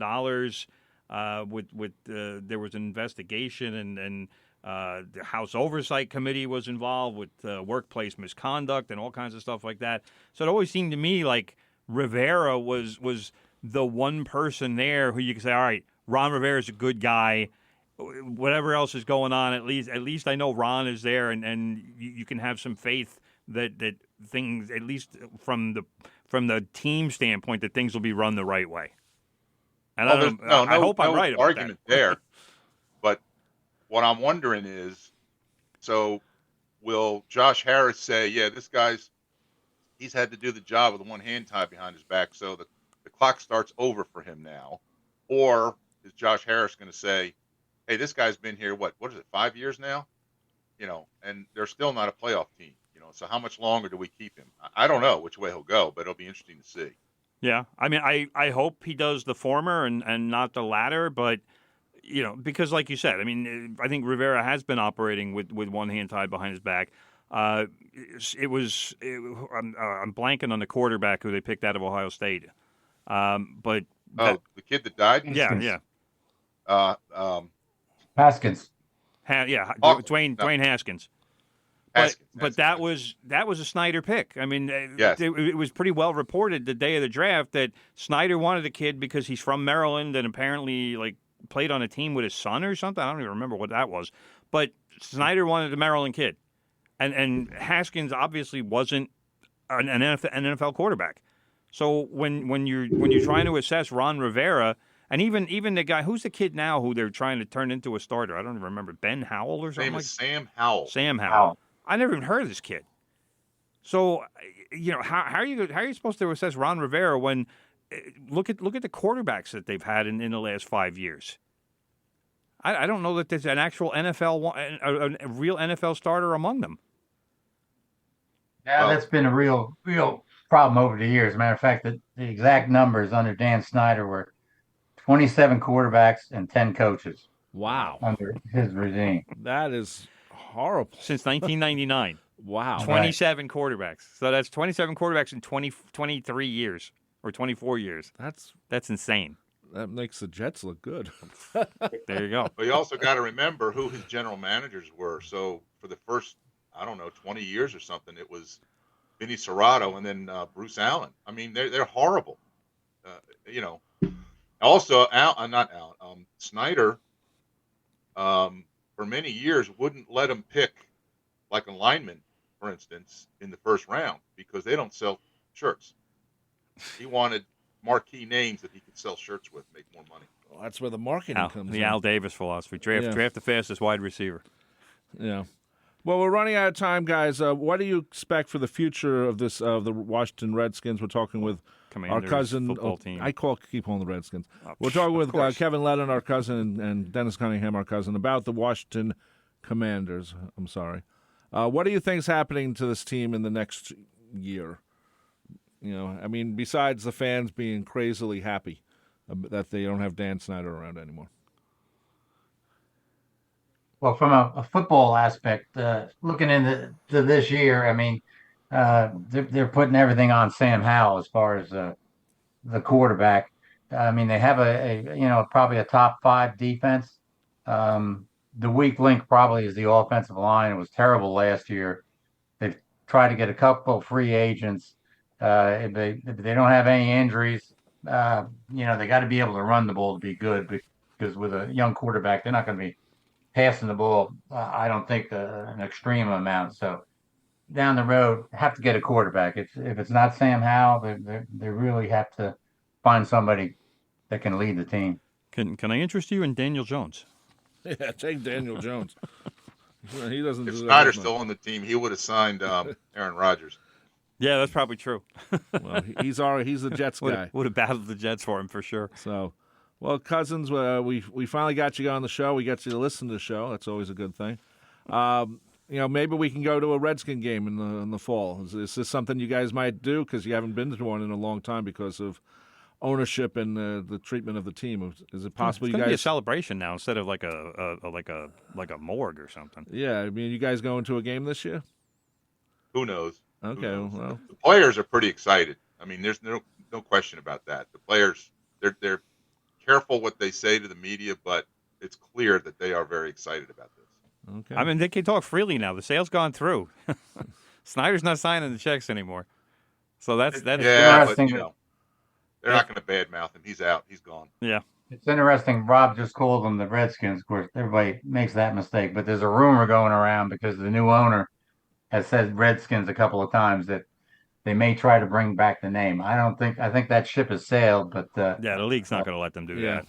There was an investigation, and the House Oversight Committee was involved with workplace misconduct and all kinds of stuff like that. So it always seemed to me like Rivera was the one person there who you could say, all right, Ron Rivera's a good guy. Whatever else is going on, at least I know Ron is there, and you can have some faith that things, at least from the team standpoint, that things will be run the right way. And I hope I'm right about argument that. there. But what I'm wondering is, so will Josh Harris say, yeah, this he's had to do the job with one hand tied behind his back, so the clock starts over for him now? Or is Josh Harris going to say, hey, this guy's been here, what is it, 5 years now? And they're still not a playoff team, so how much longer do we keep him? I don't know which way he'll go, but it'll be interesting to see. Yeah, I mean, I hope he does the former and not the latter, but, because like you said, I mean, I think Rivera has been operating with one hand tied behind his back. I'm blanking on the quarterback who they picked out of Ohio State. The kid that died? Yeah. Haskins. Dwayne Haskins. But that was a Snyder pick. I mean, yes. It was pretty well reported the day of the draft that Snyder wanted the kid because he's from Maryland and apparently played on a team with his son or something. I don't even remember what that was. But Snyder wanted a Maryland kid, and Haskins obviously wasn't an NFL quarterback. So when you're trying to assess Ron Rivera, and even the guy who's the kid now who they're trying to turn into a starter, I don't even remember, Ben Howell or His something. name is Sam Howell. Sam Howell. I never even heard of this kid. So how are you supposed to assess Ron Rivera when look at the quarterbacks that they've had in the last 5 years? I don't know that there's an actual a real NFL starter among them. Yeah, that's been a real problem over the years. As a matter of fact, the exact numbers under Dan Snyder were 27 quarterbacks and 10 coaches. Wow. Under his regime. That is horrible. Since 1999. Wow. 27 quarterbacks. So that's 27 quarterbacks in 23 years or 24 years. That's insane. That makes the Jets look good. There you go. But you also got to remember who his general managers were. So for the first, 20 years or something, it was Vinny Serrato and then Bruce Allen. I mean, they're horrible. Also, Snyder, for many years, wouldn't let him pick like a lineman, for instance, in the first round because they don't sell shirts. He wanted marquee names that he could sell shirts with, make more money. Well, that's where the marketing comes in. The Al Davis philosophy. Draft the fastest wide receiver. Yeah. Well, we're running out of time, guys. What do you expect for the future of the Washington Redskins? We're talking with Commanders, our cousin. football team. Keep on the Redskins. We're talking with Kevin Lennon, our cousin, and Dennis Cunningham, our cousin, about the Washington Commanders. I'm sorry. What do you think is happening to this team in the next year? Besides the fans being crazily happy that they don't have Dan Snyder around anymore. Well, from a football aspect, looking into this year, they're putting everything on Sam Howell as far as the quarterback. They have probably a top 5 defense. The weak link probably is the offensive line. It was terrible last year. They've tried to get a couple free agents. If they don't have any injuries, they got to be able to run the ball to be good because with a young quarterback, they're not going to be passing the ball, I don't think, an extreme amount. So down the road, have to get a quarterback. If it's not Sam Howell, they really have to find somebody that can lead the team. Can I interest you in Daniel Jones? Yeah, take Daniel Jones. He doesn't. If Snyder's still on the team, he would have signed Aaron Rodgers. Yeah, that's probably true. Well, he's the Jets guy. Would have battled the Jets for him for sure. So, well, cousins, we finally got you on the show. We got you to listen to the show. That's always a good thing. Maybe we can go to a Redskin game in the fall. Is this something you guys might do? Because you haven't been to one in a long time because of ownership and the treatment of the team. Is it possible it's you guys be a celebration now instead of like a morgue or something? Yeah, you guys going to a game this year? Who knows? Okay, well, the players are pretty excited. There's no question about that. The players, they're careful what they say to the media, but it's clear that they are very excited about this. Okay. They can talk freely now. The sale's gone through. Snyder's not signing the checks anymore. So that's yeah, but, they're not going to badmouth him. He's out. He's gone. Yeah. It's interesting. Rob just called them the Redskins. Of course, everybody makes that mistake, but there's a rumor going around because the new owner has said Redskins a couple of times that they may try to bring back the name. I think that ship has sailed, but the league's not going to let them do that.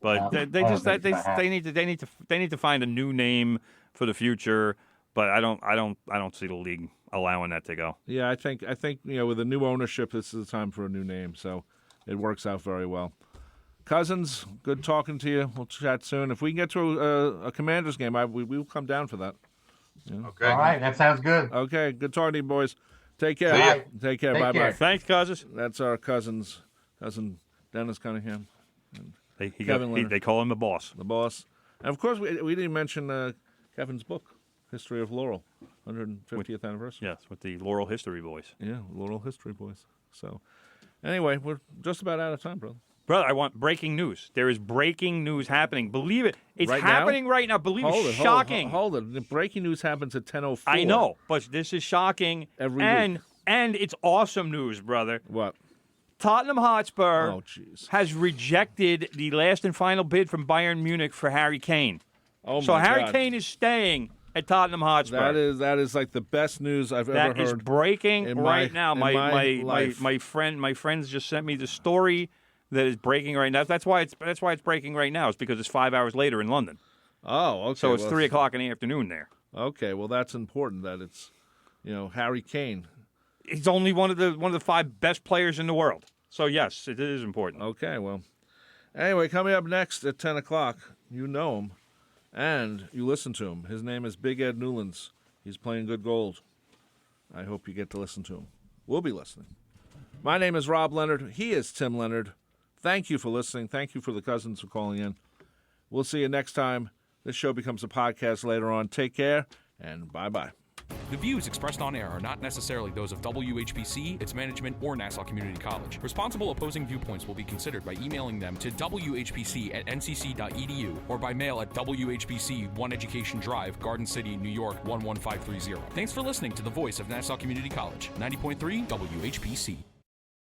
But they need to find a new name for the future. But I don't see the league allowing that to go. Yeah, I think with a new ownership, this is the time for a new name. So it works out very well. Cousins, good talking to you. We'll chat soon. If we can get to a Commanders game, we will come down for that. Yeah. Okay. All right, that sounds good. Okay, good talking to you, boys. Take care. Right. Take care. Take Bye-bye. care. Thanks, cousins. That's our cousin Dennis Cunningham. They call him the boss. The boss. And, of course, we didn't mention Kevin's book, History of Laurel, 150th anniversary. Yes, with the Laurel History Boys. Yeah, Laurel History Boys. So, anyway, we're just about out of time, brother. Brother, I want breaking news. There is breaking news happening. Believe it. It's right happening now? right now. Believe it. Shocking. Hold it. The breaking news happens at 10:04. I know, but this is shocking. Every week. And it's awesome news, brother. What? Tottenham Hotspur has rejected the last and final bid from Bayern Munich for Harry Kane. Oh, so my Harry God. Kane is staying at Tottenham Hotspur. That is like the best news I've ever heard. That is breaking right now. My friends just sent me the story that is breaking right now. That's why it's breaking right now. It's because it's 5 hours later in London. Oh, okay. So it's 3 o'clock in the afternoon there. Okay, well that's important that it's, Harry Kane. He's only one of the 5 best players in the world. So yes, it is important. Okay, well, anyway, coming up next at 10 o'clock, you know him, and you listen to him. His name is Big Ed Newlands. He's playing good gold. I hope you get to listen to him. We'll be listening. My name is Rob Leonard. He is Tim Leonard. Thank you for listening. Thank you for the cousins for calling in. We'll see you next time. This show becomes a podcast later on. Take care, and bye-bye. The views expressed on air are not necessarily those of WHPC, its management, or Nassau Community College. Responsible opposing viewpoints will be considered by emailing them to whpc@ncc.edu or by mail at WHPC 1 Education Drive, Garden City, New York 11530. Thanks for listening to the voice of Nassau Community College, 90.3 WHPC.